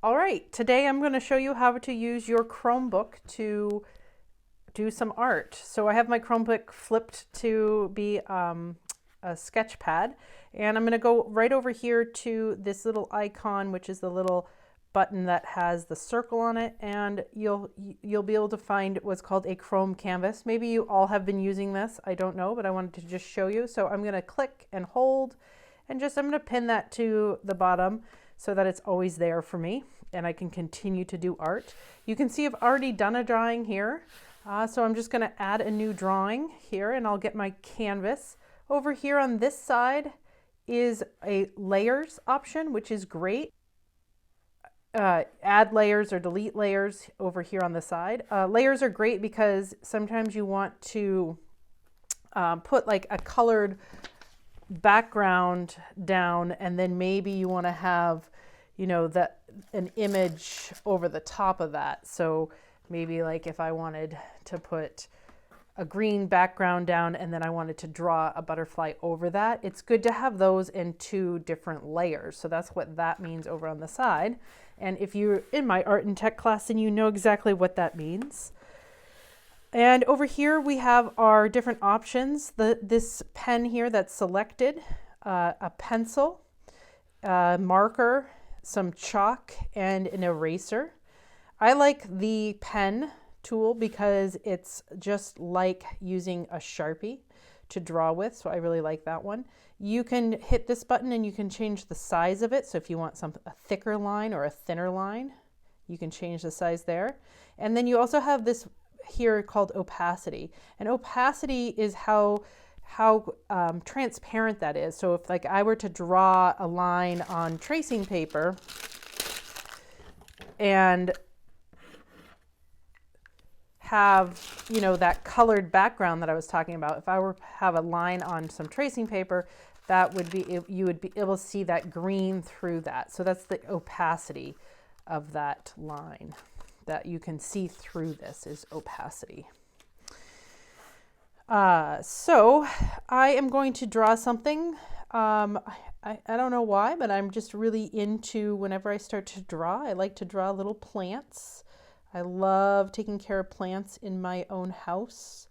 All right, today I'm going to show you how to use your Chromebook to do some art. So I have my Chromebook flipped to be a sketch pad, and I'm going to go right over here to this little icon, which is the little button that has the circle on it, and you'll be able to find what's called a Chrome canvas. Maybe you all have been using this, I don't know, but I wanted to just show you. So I'm going to click and hold, and I'm going to pin that to the bottom so that it's always there for me and I can continue to do art. You can see I've already done a drawing here. So I'm just going to add a new drawing here, and I'll get my canvas. Over here on this side is a layers option, which is great. Add layers or delete layers over here on the side. Layers are great because sometimes you want to put like a colored background down, and then maybe you want to have, you know, an image over the top of that. So maybe like if I wanted to put a green background down and then I wanted to draw a butterfly over that, it's good to have those in two different layers. So that's what that means over on the side. And if you're in my art and tech class, then you know exactly what that means. And over here we have our different options. This pen here that's selected, a pencil, a marker, some chalk, and an eraser. I like the pen tool because it's just like using a Sharpie to draw with, so I really like that one. You can hit this button and you can change the size of it. So if you want a thicker line or a thinner line, you can change the size there. And then you also have this here called opacity. And opacity is how transparent that is. So if like I were to draw a line on tracing paper and have, you know, that colored background that I was talking about, if I were to have a line on some tracing paper, that would be, you would be able to see that green through that. So that's the opacity of that line, that you can see through this is opacity. So I am going to draw something. I don't know why, but I'm just really into, whenever I start to draw, I like to draw little plants. I love taking care of plants in my own house,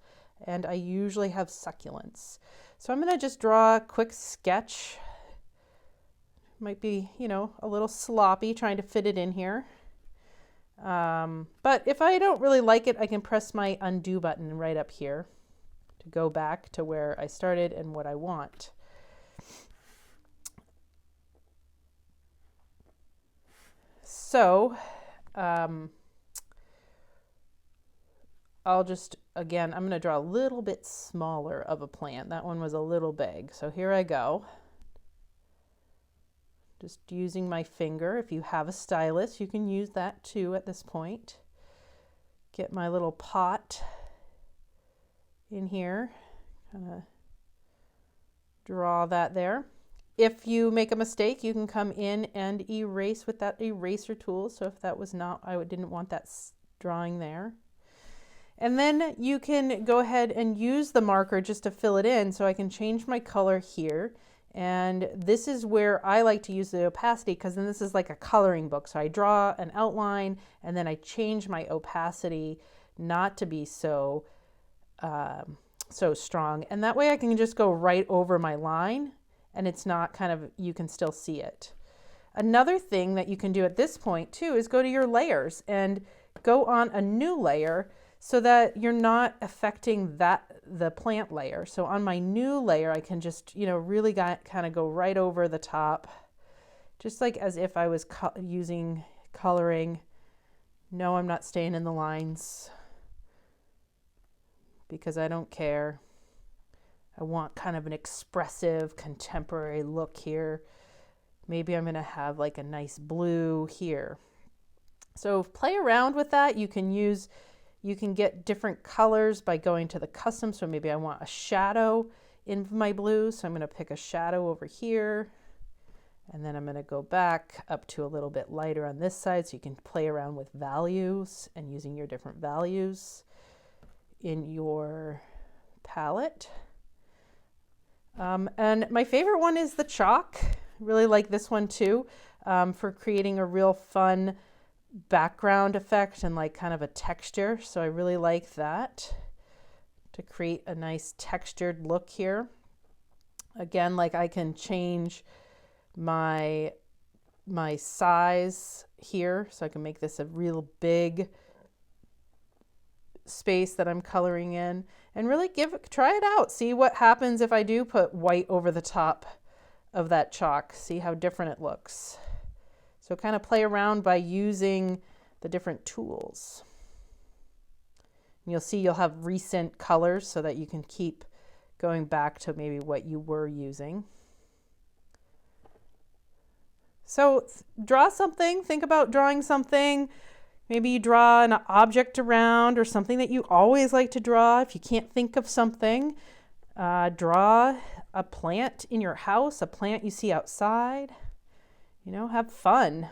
and I usually have succulents. So I'm going to just draw a quick sketch. Might be, you know, a little sloppy trying to fit it in here. But if I don't really like it, I can press my undo button right up here to go back to where I started and what I want. So I'll just, again, I'm going to draw a little bit smaller of a plant. That one was a little big. So here I go. Just using my finger. If you have a stylus, you can use that too at this point. Get my little pot in here. Kind of draw that there. If you make a mistake, you can come in and erase with that eraser tool. So if that was not, I didn't want that drawing there. And then you can go ahead and use the marker just to fill it in. So I can change my color here. And this is where I like to use the opacity, because then this is like a coloring book. So I draw an outline and then I change my opacity not to be so strong. And that way I can just go right over my line and it's not kind of, you can still see it. Another thing that you can do at this point too is go to your layers and go on a new layer so that you're not affecting the plant layer. So on my new layer, I can just, you know, really kind of go right over the top, just like as if I was using coloring. No, I'm not staying in the lines because I don't care. I want kind of an expressive contemporary look here. Maybe I'm going to have like a nice blue here. So play around with that. You can get different colors by going to the custom. So maybe I want a shadow in my blue. So I'm going to pick a shadow over here. And then I'm going to go back up to a little bit lighter on this side. So you can play around with values and using your different values in your palette. And my favorite one is the chalk. Really like this one too. for creating a real fun background effect and like kind of a texture. So I really like that to create a nice textured look here. Again, like I can change my size here, so I can make this a real big space that I'm coloring in, and really try it out. See what happens if I do put white over the top of that chalk. See how different it looks. So kind of play around by using the different tools. And you'll see you'll have recent colors so that you can keep going back to maybe what you were using. So draw something, think about drawing something. Maybe you draw an object around or something that you always like to draw. If you can't think of something, draw a plant in your house, a plant you see outside. You know, have fun.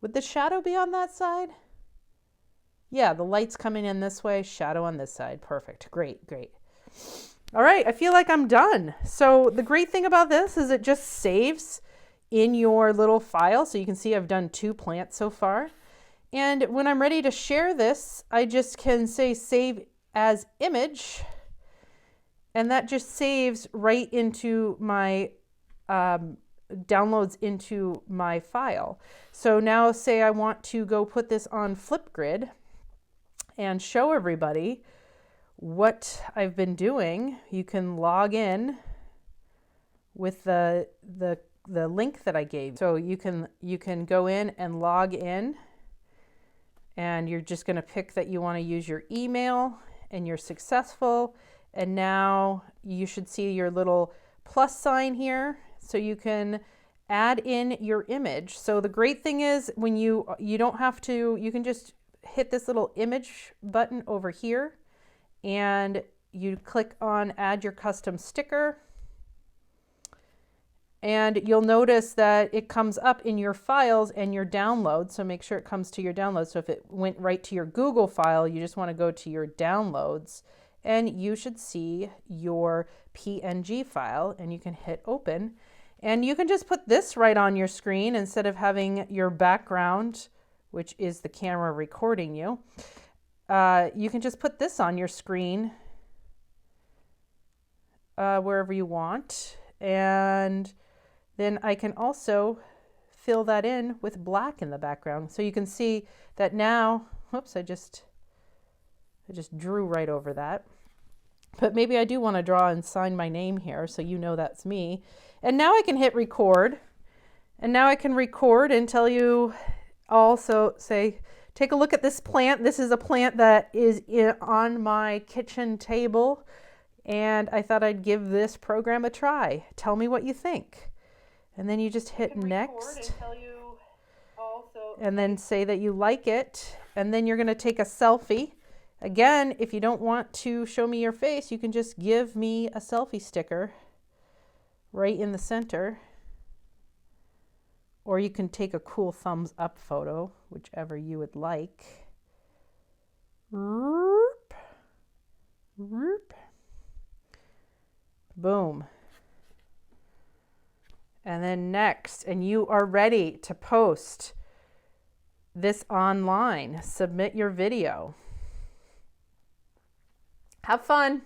Would the shadow be on that side? Yeah, the light's coming in this way, shadow on this side. Perfect. Great, great. All right, I feel like I'm done. So the great thing about this is it just saves in your little file. So you can see I've done 2 plants so far. And when I'm ready to share this, I just can say save as image. And that just saves right into my downloads into my file. So now say I want to go put this on Flipgrid and show everybody what I've been doing. You can log in with the link that I gave. So you can go in and log in, and you're just going to pick that you want to use your email, and you're successful. And now you should see your little plus sign here, so you can add in your image. So the great thing is when you don't have to, you can just hit this little image button over here, and you click on add your custom sticker, and you'll notice that it comes up in your files and your downloads. So make sure it comes to your downloads. So if it went right to your Google file, you just want to go to your downloads, and you should see your PNG file, and you can hit open, and you can just put this right on your screen instead of having your background, which is the camera recording you. You can just put this on your screen wherever you want. And then I can also fill that in with black in the background. So you can see that now, whoops, I just drew right over that. But maybe I do want to draw and sign my name here so you know that's me. And now I can hit record. And now I can record and tell you also, say, take a look at this plant. This is a plant that is on my kitchen table, and I thought I'd give this program a try. Tell me what you think. And then you just hit next, and then say that you like it, and then you're going to take a selfie. Again, if you don't want to show me your face, you can just give me a selfie sticker right in the center. Or you can take a cool thumbs up photo, whichever you would like. Boom. And then next, and you are ready to post this online. Submit your video. Have fun.